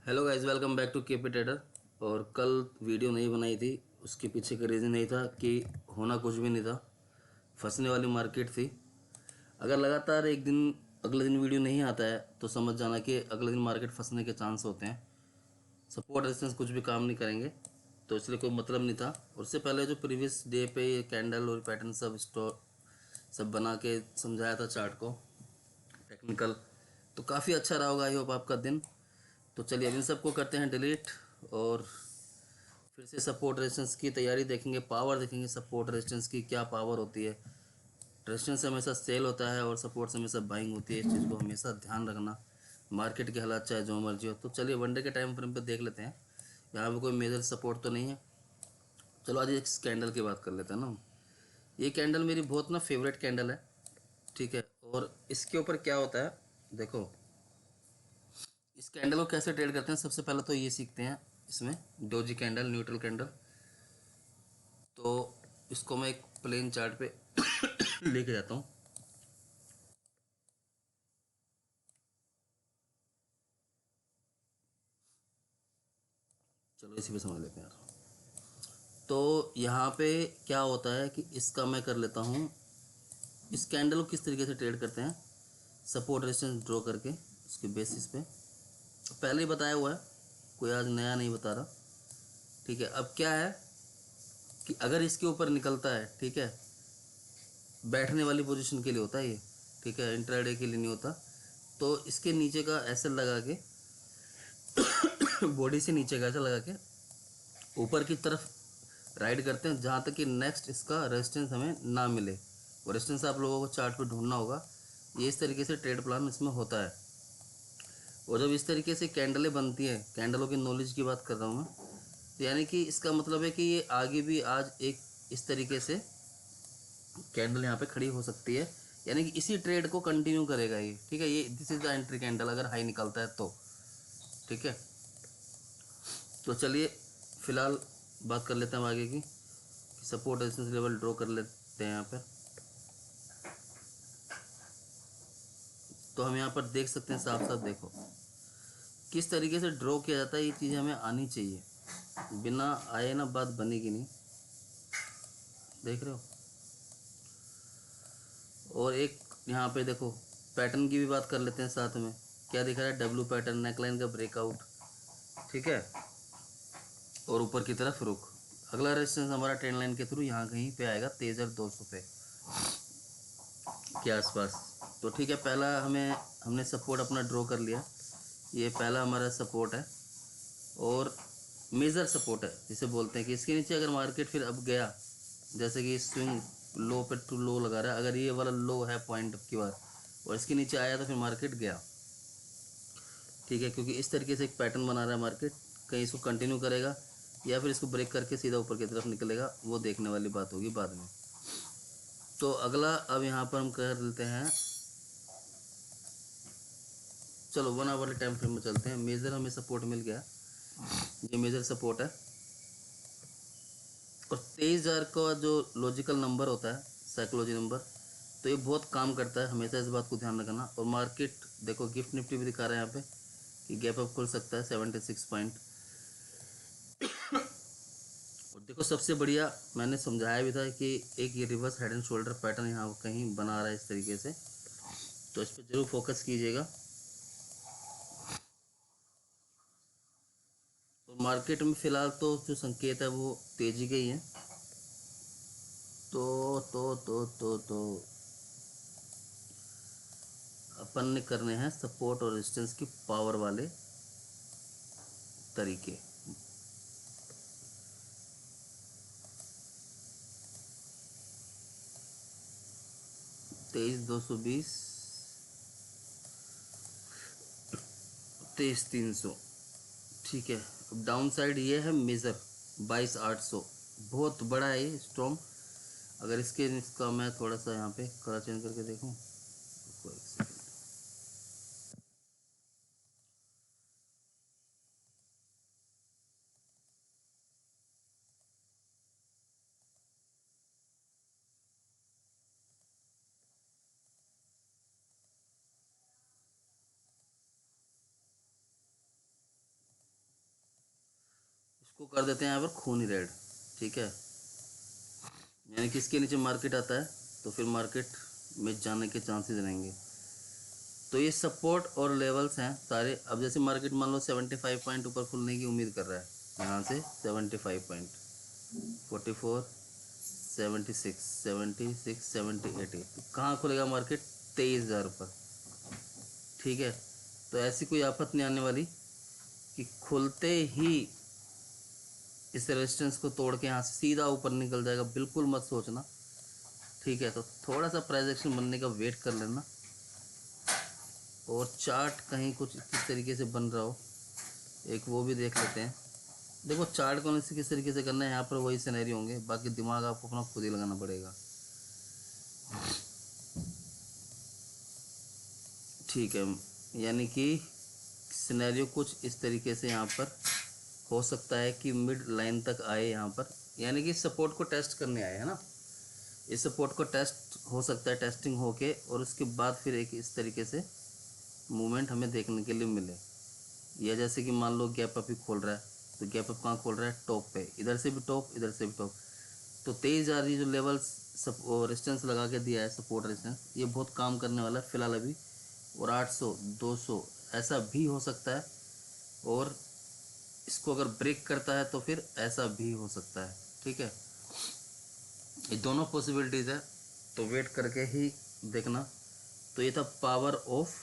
Hello guys, welcome back to KP trader. और कल video नहीं बनाई थी, उसके पीछे का रीज़न नहीं था कि होना कुछ भी नहीं था, फंसने वाली मार्केट थी। अगर लगातार एक दिन अगले दिन वीडियो नहीं आता है तो समझ जाना कि अगले दिन मार्केट फंसने के चांस होते हैं। सपोर्ट रेजिस्टेंस कुछ भी काम नहीं करेंगे, तो इसलिए कोई मतलब नहीं था। और उससे पहले जो प्रीवियस डे पे ये कैंडल और पैटर्न सब बना के समझाया था चार्ट को, टेक्निकल, तो काफ़ी अच्छा रहा होगा। आई होप आपका दिन। तो चलिए अब इन सबको करते हैं डिलीट, और फिर से सपोर्ट रेजिस्टेंस की तैयारी देखेंगे, पावर देखेंगे सपोर्ट रेजिस्टेंस की क्या पावर होती है। रेजिस्टेंस हमेशा सेल होता है और सपोर्ट से हमेशा बाइंग होती है, इस चीज़ को हमेशा ध्यान रखना। मार्केट के हालात चाहे जो मर्जी हो। तो चलिए वनडे के टाइम फ्रेम पे देख लेते हैं, यहाँ पे कोई मेजर सपोर्ट तो नहीं है। चलो आज एक कैंडल की बात कर लेते हैं ना। ये कैंडल मेरी बहुत ना फेवरेट कैंडल है, ठीक है। और इसके ऊपर क्या होता है देखो, इस कैंडल को कैसे ट्रेड करते हैं सबसे पहले तो ये सीखते हैं। इसमें डोजी कैंडल, न्यूट्रल कैंडल, तो इसको मैं एक प्लेन चार्ट पे लेके जाता हूँ। चलो इसी पे समझ लेते हैं यार। तो यहाँ पे क्या होता है कि इसका मैं कर लेता हूँ, इस कैंडल को किस तरीके से ट्रेड करते हैं, सपोर्ट रेजिस्टेंस ड्रॉ करके उसके बेसिस पे। पहले ही बताया हुआ है, कोई आज नया नहीं बता रहा, ठीक है। अब क्या है कि अगर इसके ऊपर निकलता है, ठीक है, बैठने वाली पोजीशन के लिए होता है ये, ठीक है, इंट्राडे के लिए नहीं होता। तो इसके नीचे का ऐसे लगा के बॉडी से नीचे का ऐसा लगा के ऊपर की तरफ राइड करते हैं, जहाँ तक कि नेक्स्ट इसका रेजिस्टेंस हमें ना मिले। वो रेजिस्टेंस आप लोगों को चार्ट पे ढूंढना होगा। ये इस तरीके से ट्रेड प्लान इसमें होता है। और जब इस तरीके से कैंडलें बनती हैं, कैंडलों की नॉलेज की बात कर रहा हूँ मैं, तो यानी कि इसका मतलब है कि ये आगे भी आज एक इस तरीके से कैंडल यहाँ पे खड़ी हो सकती है, यानी कि इसी ट्रेड को कंटिन्यू करेगा ये, ठीक है। ये this is the entry candle अगर हाई निकलता है तो, ठीक है। तो चलिए फिलहाल बात कर लेते हैं हम आगे की, सपोर्ट रेजिस्टेंस लेवल ड्रॉ कर लेते हैं यहाँ पर। तो हम यहाँ पर देख सकते हैं, साफ साफ देखो किस तरीके से ड्रॉ किया जाता है। ये चीज़ हमें आनी चाहिए, बिना आए ना बात बनेगी नहीं, देख रहे हो। और एक यहाँ पे देखो पैटर्न की भी बात कर लेते हैं साथ में। क्या दिखा रहा है, डब्लू पैटर्न, नेकलाइन का ब्रेकआउट, ठीक है, और ऊपर की तरफ रुक। अगला रेजिस्टेंस हमारा ट्रेंड लाइन के थ्रू यहाँ कहीं पे आएगा 23,200 पे के आसपास। तो ठीक है, पहला हमने सपोर्ट अपना ड्रॉ कर लिया। ये पहला हमारा सपोर्ट है और मेजर सपोर्ट है, जिसे बोलते हैं कि इसके नीचे अगर मार्केट फिर अब गया, जैसे कि स्विंग लो पे टू लो लगा रहा है, अगर ये वाला लो है पॉइंट की बार और इसके नीचे आया तो फिर मार्केट गया, ठीक है। क्योंकि इस तरीके से एक पैटर्न बना रहा है मार्केट, कहीं इसको कंटिन्यू करेगा या फिर इसको ब्रेक करके सीधा ऊपर की तरफ निकलेगा, वो देखने वाली बात होगी बाद में। तो अगला अब यहाँ पर हम कर लेते हैं, चलो 1 आवर वाले टाइम फ्रेम में चलते हैं। मेजर हमें सपोर्ट मिल गया, ये मेजर सपोर्ट है। और 23,000 का जो लॉजिकल नंबर होता है, साइकोलॉजी नंबर, तो ये बहुत काम करता है, हमेशा इस बात को ध्यान रखना। और मार्केट देखो गिफ्ट निफ्टी भी दिखा रहा है यहाँ पे कि गैप अप खुल सकता है 76 पॉइंट। और देखो सबसे बढ़िया मैंने समझाया भी था कि एक ये reverse head and shoulder pattern यहाँ कहीं बना रहा है इस तरीके से, तो इस पर जरूर फोकस कीजिएगा। और मार्केट में फिलहाल तो जो संकेत है वो तेजी के ही है। तो अपन ने करने हैं सपोर्ट और रेजिस्टेंस की पावर वाले तरीके। 23,220, 23,300, ठीक है। अब डाउन साइड ये है मेजर 22,800, बहुत बड़ा है ये स्ट्रॉन्ग। अगर इसका मैं थोड़ा सा यहाँ पे कलर चेंज करके देखूँ, रुको एक सेकंड। इसको कर देते हैं यहाँ पर खूनी रेड। ठीक है, यानी कि इसके नीचे मार्केट आता है तो फिर मार्केट में जाने के चांसेस रहेंगे। तो ये सपोर्ट और लेवल्स हैं सारे। अब जैसे मार्केट मान लो 75 पॉइंट ऊपर खुलने की उम्मीद कर रहा है, यहाँ से 75 पॉइंट, 44, 76, 76, 70, 80, तो कहाँ खुलेगा मार्केट? 23,000 पर। ठीक है, तो ऐसी कोई आफत नहीं आने वाली कि खुलते ही इस रेजिस्टेंस को तोड़ के यहाँ से सीधा ऊपर निकल जाएगा, बिल्कुल मत सोचना। ठीक है, तो थोड़ा सा प्राइस एक्शन बनने का वेट कर लेना, और चार्ट कहीं कुछ किस तरीके से बन रहा हो एक वो भी देख लेते हैं। देखो चार्ट को किस तरीके से करना है, यहाँ पर वही सिनेरियो होंगे, बाकी दिमाग आपको अपना खुद ही लगाना पड़ेगा। ठीक है, यानी कि सिनेरियो कुछ इस तरीके से यहाँ पर हो सकता है कि मिड लाइन तक आए यहाँ पर, यानी कि सपोर्ट को टेस्ट करने आए है ना। इस सपोर्ट को टेस्ट हो सकता है, टेस्टिंग होके, और उसके बाद फिर एक इस तरीके से मूवमेंट हमें देखने के लिए मिले। या जैसे कि मान लो गैप अप ही खोल रहा है, तो गैप अप कहाँ खोल रहा है? टॉप पे, इधर से भी टॉप, इधर से भी टॉप। तो 23,000 जो लेवल्स रेजिस्टेंस लगा के दिया है, सपोर्ट रेजिस्टेंस, ये बहुत काम करने वाला है फिलहाल अभी। और 800, 200 ऐसा भी हो सकता है, और इसको अगर ब्रेक करता है तो फिर ऐसा भी हो सकता है। ठीक है, ये दोनों पॉसिबिलिटीज़ है, तो वेट करके ही देखना। तो ये था power of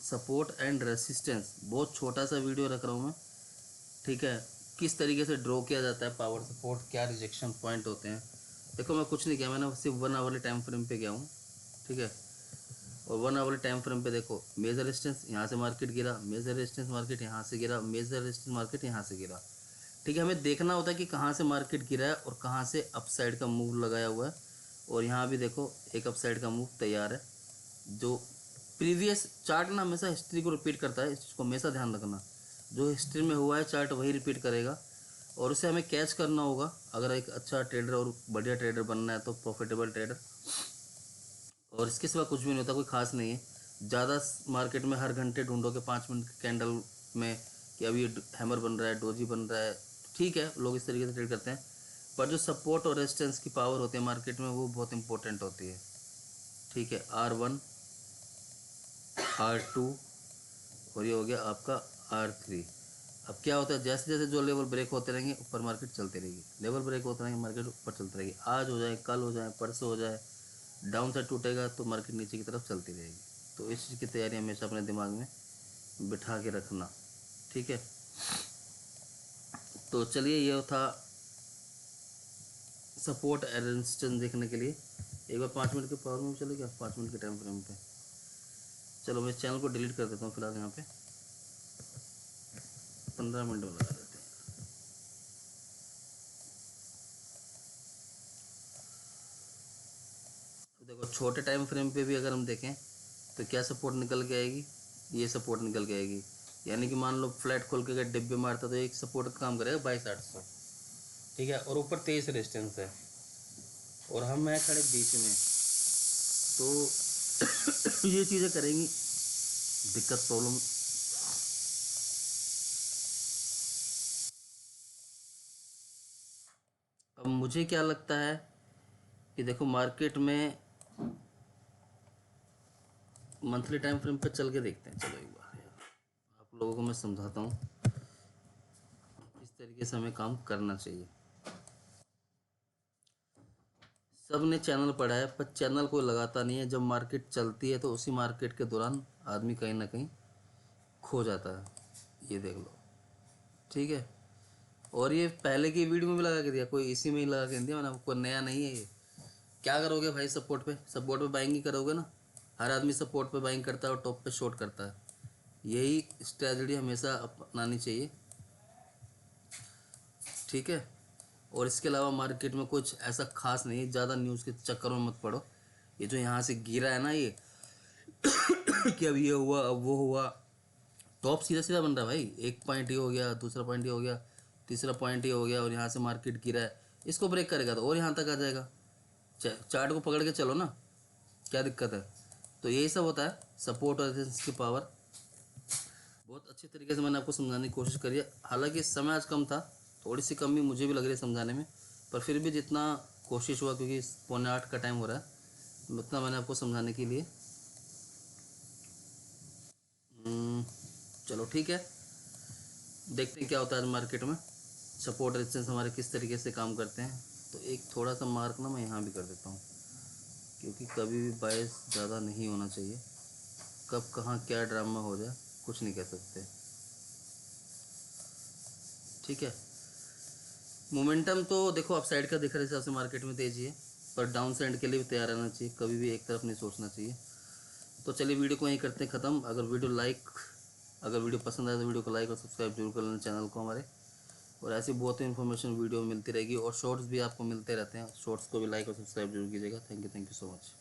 support and resistance. बहुत छोटा सा वीडियो रख रहा हूँ मैं। ठीक है, किस तरीके से ड्रॉ किया जाता है पावर सपोर्ट, क्या रिजेक्शन पॉइंट होते हैं। देखो मैं कुछ नहीं किया, मैंने सिर्फ 1 आवर्ली टाइम फ्रेम पे गया हूँ। ठीक है, और 1 आवर्ली टाइम फ्रेम पे देखो, मेजर रेजिस्टेंस यहाँ से मार्केट गिरा, मेजर रेजिस्टेंस मार्केट यहाँ से गिरा, मेजर रेजिस्टेंस मार्केट यहाँ से गिरा। ठीक है, हमें देखना होता है कि कहाँ से मार्केट गिरा है और कहाँ से अपसाइड का मूव लगाया हुआ है। और यहाँ भी देखो एक अपसाइड का मूव तैयार है। जो प्रीवियस चार्ट ना हमेशा हिस्ट्री को रिपीट करता है, इसको हमेशा ध्यान रखना। जो हिस्ट्री में हुआ है चार्ट वही रिपीट करेगा, और उसे हमें कैच करना होगा अगर एक अच्छा ट्रेडर और बढ़िया ट्रेडर बनना है, तो प्रॉफिटेबल ट्रेडर। और इसके सिवा कुछ भी नहीं होता, कोई खास नहीं है। ज़्यादा मार्केट में हर घंटे ढूंढो कि 5 मिनट कैंडल में कि अभी हैमर बन रहा है, डोजी बन रहा है, ठीक है, लोग इस तरीके से ट्रेड करते हैं। पर जो सपोर्ट और रेजिस्टेंस की पावर होती है मार्केट में, वो बहुत इंपॉर्टेंट होती है। ठीक है, R1, R2, और ये हो गया आपका R3। अब क्या होता है, जैसे जैसे जो लेवल ब्रेक होते रहेंगे ऊपर मार्केट चलती रहेगी, लेवल ब्रेक होते रहेंगे मार्केट ऊपर चलती रहेगी। आज हो जाए, कल हो जाए, परसों हो जाए, डाउन साइड टूटेगा तो मार्केट नीचे की तरफ चलती रहेगी। तो इस चीज़ की तैयारी हमेशा अपने दिमाग में बिठा के रखना। ठीक है, तो चलिए ये था सपोर्ट एंड रेजिस्टेंस देखने के लिए। एक बार 5 मिनट के पावर में चले गया, 5 मिनट के टाइम फ्रेम पे। चलो मैं इस चैनल को डिलीट कर देता हूँ फिलहाल, यहाँ पे 15 मिनट में लगा देते हैं। तो देखो छोटे टाइम फ्रेम पे भी अगर हम देखें तो क्या सपोर्ट निकल के आएगी? ये सपोर्ट निकल के आएगी। यानी कि मान लो फ्लैट खोल के अगर डिब्बे मारता तो एक सपोर्ट का काम करेगा 22,800। ठीक है, और ऊपर 23 रेजिस्टेंस है, और हम हैं खड़े बीच में, तो ये चीज़ें करेंगी दिक्कत, प्रॉब्लम। अब मुझे क्या लगता है कि देखो मार्केट में मंथली टाइम फ्रेम पे चल के देखते हैं। चलो एक बार यार आप लोगों को मैं समझाता हूँ किस तरीके से हमें काम करना चाहिए। सब ने चैनल पढ़ा है, पर चैनल कोई लगाता नहीं है। जब मार्केट चलती है तो उसी मार्केट के दौरान आदमी कहीं ना कहीं खो जाता है, ये देख लो। ठीक है, और ये पहले की वीडियो में भी लगा के दिया, कोई इसी में ही लगा के दिया मैंने, कोई नया नहीं है ये। क्या करोगे भाई? सपोर्ट पे बाइंग ही करोगे ना। हर आदमी सपोर्ट पे बाइंग करता है और टॉप पे शॉर्ट करता है। यही स्ट्रेटजी हमेशा अपनानी चाहिए। ठीक है, और इसके अलावा मार्केट में कुछ ऐसा खास नहीं है, ज़्यादा न्यूज़ के चक्कर में मत पड़ो। ये जो यहाँ से गिरा है ना ये कि अब ये हुआ, अब वो हुआ, टॉप सीधा सीधा बन रहा है भाई। एक पॉइंट ये हो गया, दूसरा पॉइंट ये हो गया, तीसरा पॉइंट ये हो गया, और यहाँ से मार्केट गिरा है। इसको ब्रेक करेगा तो और यहाँ तक आ जाएगा। चार्ट को पकड़ के चलो ना, क्या दिक्कत है? तो यही सब होता है सपोर्ट और रेजिस्टेंस की पावर। बहुत अच्छी तरीके से मैंने आपको समझाने की कोशिश करी है, हालांकि समय आज कम था, थोड़ी सी कमी मुझे भी लग रही है समझाने में, पर फिर भी जितना कोशिश हुआ, क्योंकि 7:45 का टाइम हो रहा है, उतना मैंने आपको समझाने के लिए। चलो ठीक है, देखते हैं क्या होता है मार्केट में, सपोर्ट रेजिस्टेंस हमारे किस तरीके से काम करते हैं। तो एक थोड़ा सा मार्क ना मैं यहाँ भी कर देता हूँ, क्योंकि कभी भी बायस ज़्यादा नहीं होना चाहिए। कब कहाँ क्या ड्रामा हो जाए कुछ नहीं कह सकते। ठीक है, मोमेंटम तो देखो अप साइड का दिख रहा है, हिसाब से मार्केट में तेज़ी है, पर डाउन साइड के लिए भी तैयार रहना चाहिए, कभी भी एक तरफ नहीं सोचना चाहिए। तो चलिए वीडियो को यहीं करते हैं ख़त्म। अगर वीडियो पसंद आए तो वीडियो को लाइक और सब्सक्राइब जरूर कर लेना चैनल को हमारे। और ऐसी बहुत ही इन्फॉर्मेशन वीडियो मिलती रहेगी, और शॉर्ट्स भी आपको मिलते रहते हैं, शॉर्ट्स को भी लाइक और सब्सक्राइब जरूर कीजिएगा। Thank you so much.